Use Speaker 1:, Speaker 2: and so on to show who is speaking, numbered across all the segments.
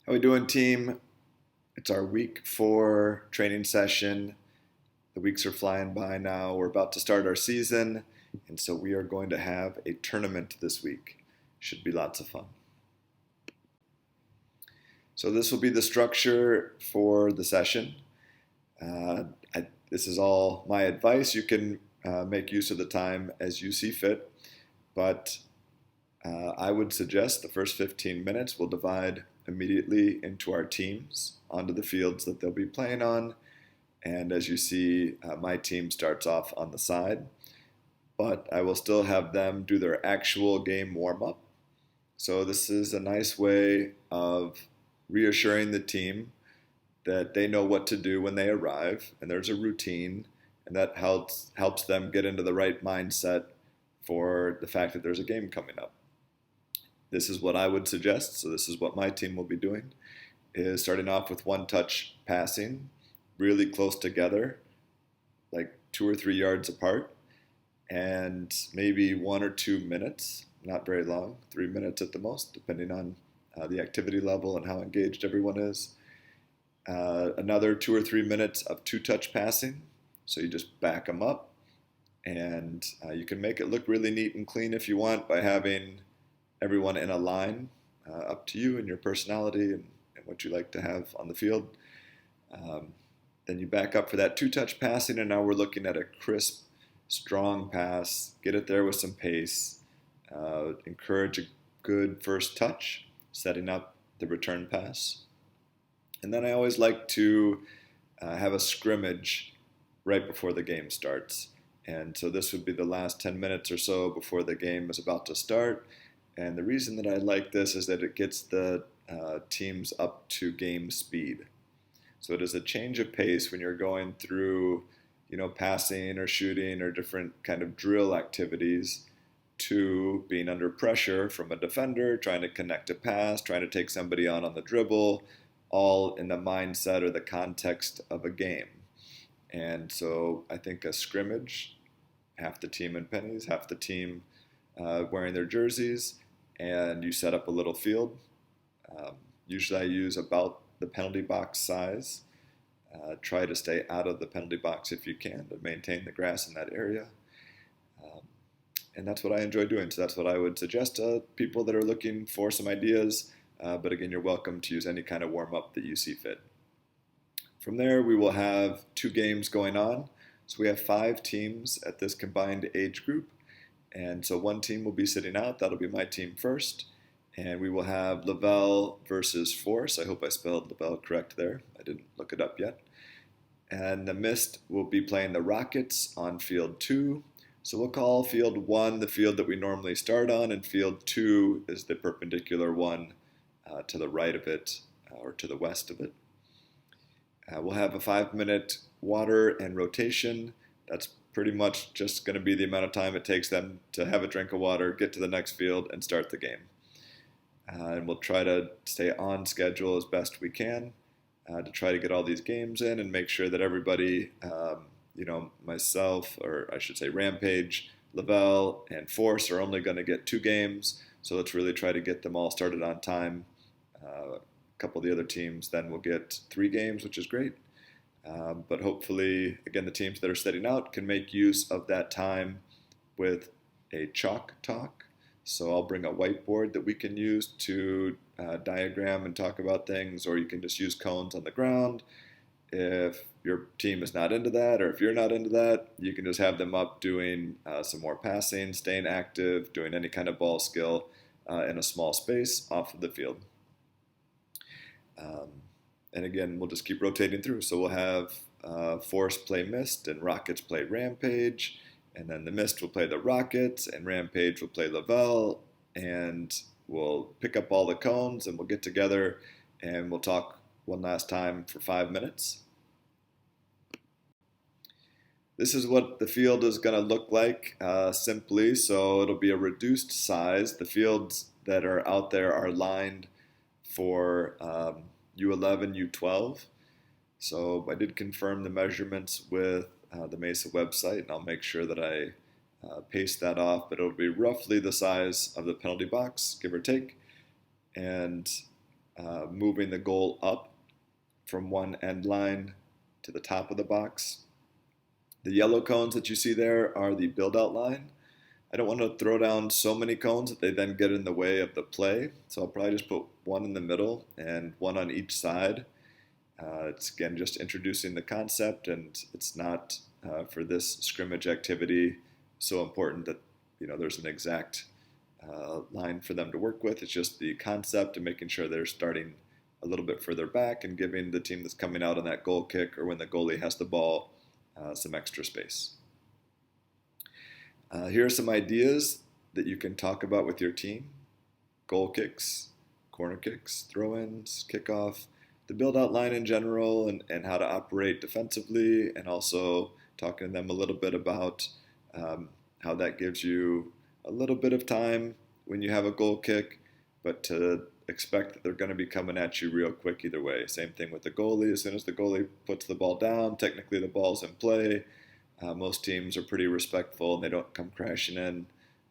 Speaker 1: How we doing, team? It's our week 4 training session. The weeks are flying by now. We're about to start our season, and so we are going to have a tournament this week. Should be lots of fun. So this will be the structure for the session. Uh, this is all my advice. You can make use of the time as you see fit, but I would suggest the first 15 minutes we'll divide immediately into our teams onto the fields that they'll be playing on. And as you see, my team starts off on the side, but I will still have them do their actual game warm up. So this is a nice way of reassuring the team that they know what to do when they arrive, and there's a routine, and that helps them get into the right mindset for the fact that there's a game coming up. This is what I would suggest, so this is what my team will be doing, is starting off with one-touch passing, really close together, like 2 or 3 yards apart, and maybe 1 or 2 minutes, not very long, 3 minutes at the most, depending on the activity level and how engaged everyone is. Another 2 or 3 minutes of two-touch passing, so you just back them up, and you can make it look really neat and clean if you want by having everyone in a line, up to you and your personality and what you like to have on the field. Then you back up for that two-touch passing, and now we're looking at a crisp, strong pass. Get it there with some pace. Encourage a good first touch, setting up the return pass. And then I always like to have a scrimmage right before the game starts. And so this would be the last 10 minutes or so before the game is about to start. And the reason that I like this is that it gets the teams up to game speed. So it is a change of pace when you're going through, passing or shooting or different kind of drill activities to being under pressure from a defender, trying to connect a pass, trying to take somebody on the dribble, all in the mindset or the context of a game. And so I think a scrimmage, half the team in pennies, half the team wearing their jerseys, and you set up a little field. Usually I use about the penalty box size. Try to stay out of the penalty box if you can to maintain the grass in that area. And that's what I enjoy doing. So that's what I would suggest to people that are looking for some ideas. But again, you're welcome to use any kind of warm-up that you see fit. From there, we will have 2 games going on. So we have 5 teams at this combined age group. And so one team will be sitting out. That'll be my team first. And we will have Lavelle versus Force. I hope I spelled Lavelle correct there. I didn't look it up yet. And the Mist will be playing the Rockets on field 2. So we'll call field 1 the field that we normally start on, and field 2 is the perpendicular one to the right of it or to the west of it. We'll have a 5-minute water and rotation. That's pretty much just going to be the amount of time it takes them to have a drink of water, get to the next field, and start the game. And we'll try to stay on schedule as best we can to try to get all these games in and make sure that everybody, myself, or I should say Rampage, Lavelle, and Force are only going to get 2 games. So let's really try to get them all started on time. A couple of the other teams then will get 3 games, which is great. But hopefully, again, the teams that are setting out can make use of that time with a chalk talk. So I'll bring a whiteboard that we can use to diagram and talk about things, or you can just use cones on the ground. If your team is not into that, or if you're not into that, you can just have them up doing some more passing, staying active, doing any kind of ball skill in a small space off of the field. And again, we'll just keep rotating through. So we'll have Force play Mist and Rockets play Rampage. And then the Mist will play the Rockets and Rampage will play Lavelle. And we'll pick up all the cones and we'll get together and we'll talk one last time for 5 minutes. This is what the field is going to look like simply. So it'll be a reduced size. The fields that are out there are lined for U11, U12. So I did confirm the measurements with the Mesa website, and I'll make sure that I paste that off, but it'll be roughly the size of the penalty box, give or take. And moving the goal up from one end line to the top of the box. The yellow cones that you see there are the build-out line. I don't want to throw down so many cones that they then get in the way of the play, so I'll probably just put one in the middle and one on each side. It's again just introducing the concept, and it's not for this scrimmage activity so important that there's an exact line for them to work with. It's just the concept and making sure they're starting a little bit further back and giving the team that's coming out on that goal kick or when the goalie has the ball some extra space. Here are some ideas that you can talk about with your team: goal kicks, corner kicks, throw-ins, kickoff, the build-out line in general, and how to operate defensively, and also talking to them a little bit about how that gives you a little bit of time when you have a goal kick, but to expect that they're going to be coming at you real quick either way. Same thing with the goalie. As soon as the goalie puts the ball down, technically the ball's in play. Most teams are pretty respectful and they don't come crashing in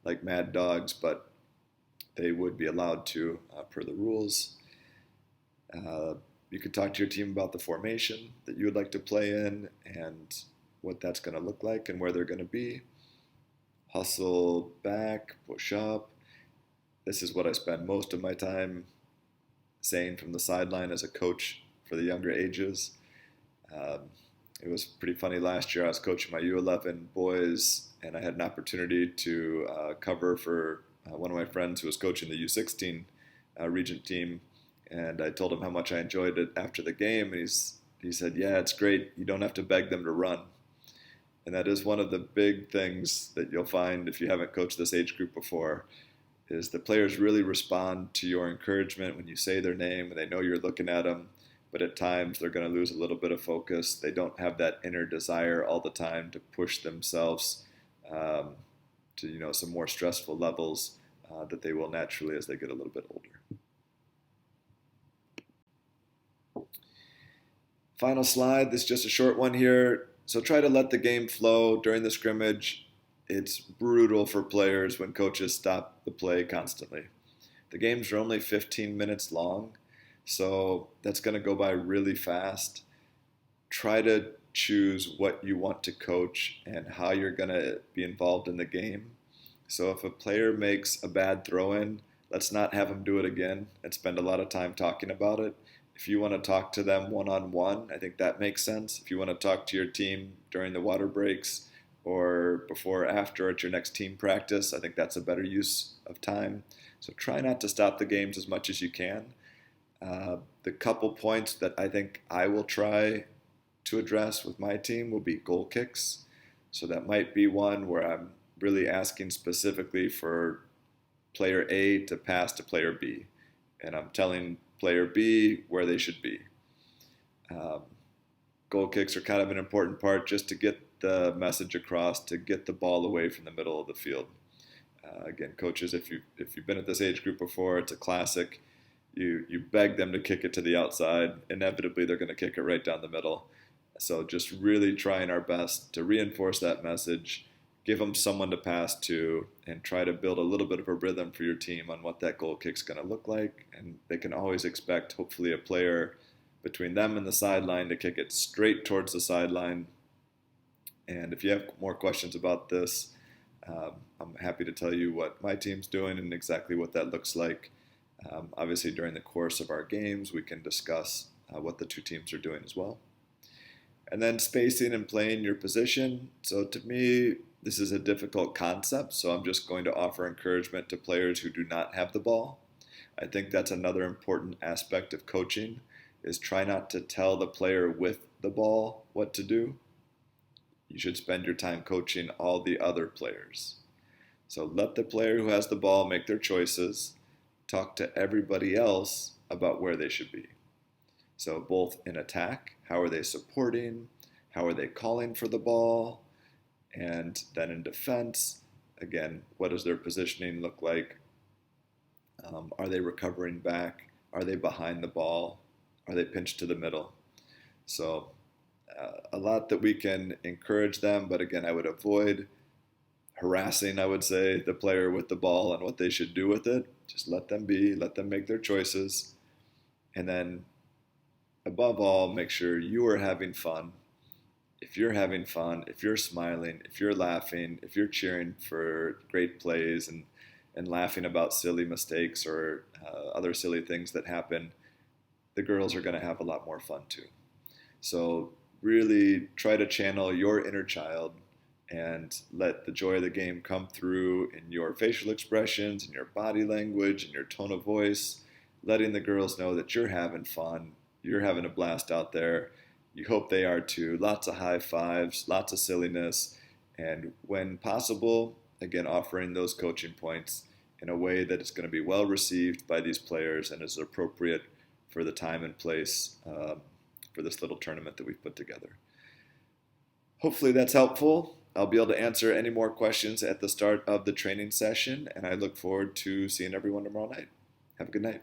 Speaker 1: like mad dogs, but they would be allowed to per the rules. You could talk to your team about the formation that you would like to play in and what that's going to look like and where they're going to be. Hustle back, push up. This is what I spend most of my time saying from the sideline as a coach for the younger ages. It was pretty funny last year. I was coaching my U11 boys, and I had an opportunity to cover for one of my friends who was coaching the U16 Regent team, and I told him how much I enjoyed it after the game, and he said, "Yeah, it's great. You don't have to beg them to run." And that is one of the big things that you'll find if you haven't coached this age group before, is the players really respond to your encouragement when you say their name and they know you're looking at them. But at times they're going to lose a little bit of focus. They don't have that inner desire all the time to push themselves to some more stressful levels that they will naturally as they get a little bit older. Final slide. This is just a short one here. So try to let the game flow during the scrimmage. It's brutal for players when coaches stop the play constantly. The games are only 15 minutes long, so that's going to go by really fast. Try to choose what you want to coach and how you're going to be involved in the game. So if a player makes a bad throw-in, let's not have them do it again and spend a lot of time talking about it. If you want to talk to them one-on-one, I think that makes sense. If you want to talk to your team during the water breaks or before or after at your next team practice, I think that's a better use of time. So try not to stop the games as much as you can. The couple points that I think I will try to address with my team will be goal kicks. So that might be one where I'm really asking specifically for player A to pass to player B. And I'm telling player B where they should be. Goal kicks are kind of an important part just to get the message across, to get the ball away from the middle of the field. Again, coaches, if you've been at this age group before, it's a classic. You beg them to kick it to the outside. Inevitably, they're going to kick it right down the middle. So just really trying our best to reinforce that message, give them someone to pass to, and try to build a little bit of a rhythm for your team on what that goal kick's going to look like. And they can always expect, hopefully, a player between them and the sideline to kick it straight towards the sideline. And if you have more questions about this, I'm happy to tell you what my team's doing and exactly what that looks like. Obviously, during the course of our games, we can discuss what the two teams are doing as well. And then spacing and playing your position. So to me, this is a difficult concept, so I'm just going to offer encouragement to players who do not have the ball. I think that's another important aspect of coaching, is try not to tell the player with the ball what to do. You should spend your time coaching all the other players. So let the player who has the ball make their choices. Talk to everybody else about where they should be. So both in attack, how are they supporting? How are they calling for the ball? And then in defense, again, what does their positioning look like? Are they recovering back? Are they behind the ball? Are they pinched to the middle? So a lot that we can encourage them, but again, I would avoid harassing, I would say, the player with the ball and what they should do with it. Just let them be, let them make their choices. And then above all, make sure you are having fun. If you're having fun, if you're smiling, if you're laughing, if you're cheering for great plays and laughing about silly mistakes or other silly things that happen, the girls are going to have a lot more fun too. So really try to channel your inner child and let the joy of the game come through in your facial expressions, in your body language, in your tone of voice, letting the girls know that you're having fun, you're having a blast out there. You hope they are too. Lots of high fives, lots of silliness, and when possible, again, offering those coaching points in a way that is going to be well received by these players and is appropriate for the time and place for this little tournament that we've put together. Hopefully that's helpful. I'll be able to answer any more questions at the start of the training session, and I look forward to seeing everyone tomorrow night. Have a good night.